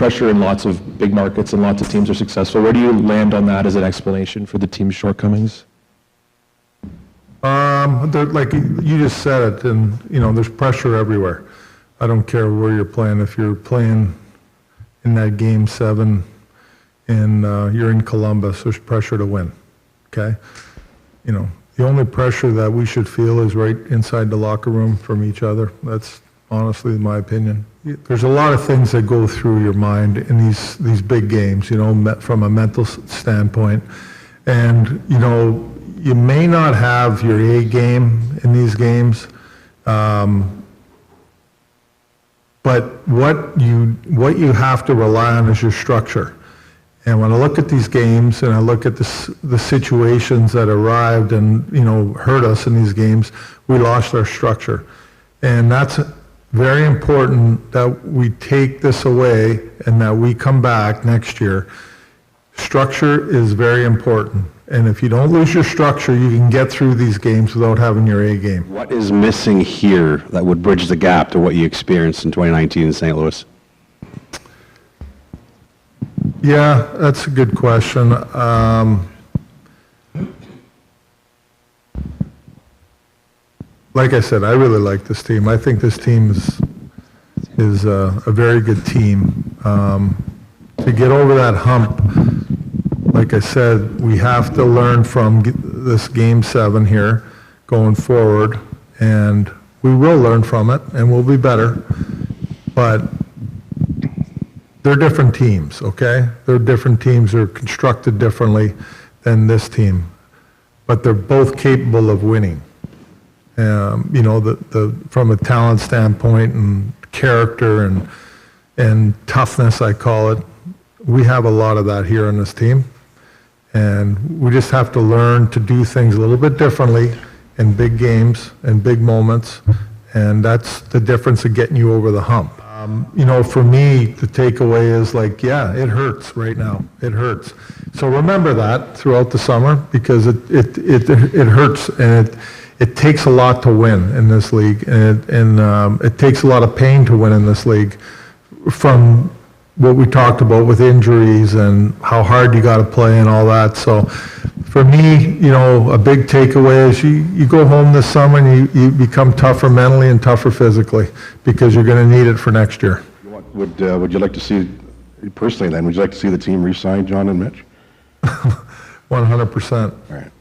pressure in lots of big markets and lots of teams are successful. Where do you land on that as an explanation for the team's shortcomings? Like you just said it, and there's pressure everywhere. I don't care where you're playing. If you're playing in that Game 7 and you're in Columbus, there's pressure to win. Okay, the only pressure that we should feel is right inside the locker room from each other. That's honestly my opinion. There's a lot of things that go through your mind in these big games, from a mental standpoint, and you may not have your A game in these games, but what you have to rely on is your structure. And when I look at these games and I look at the situations that arrived and hurt us in these games, we lost our structure, and that's very important that we take this away and that we come back next year. Structure is very important. And if you don't lose your structure, you can get through these games without having your A game. What is missing here that would bridge the gap to what you experienced in 2019 in St. Louis? Yeah, that's a good question. Like I said, I really like this team. I think this team is a very good team. To get over that hump, like I said, we have to learn from this Game 7 here going forward, and we will learn from it, and we'll be better. But they're different teams, okay? They're different teams. They're constructed differently than this team, but they're both capable of winning. From a talent standpoint and character and toughness, I call it, we have a lot of that here on this team. And we just have to learn to do things a little bit differently in big games and big moments. And that's the difference of getting you over the hump. For me, the takeaway is yeah, it hurts right now. It hurts. So remember that throughout the summer, because it hurts, and it takes a lot to win in this league, and it takes a lot of pain to win in this league, from what we talked about with injuries and how hard you got to play and all that. So for me, a big takeaway is you go home this summer and you become tougher mentally and tougher physically, because you're going to need it for next year. Would you like to see, personally then, would you like to see the team re-sign John and Mitch? 100%. All right.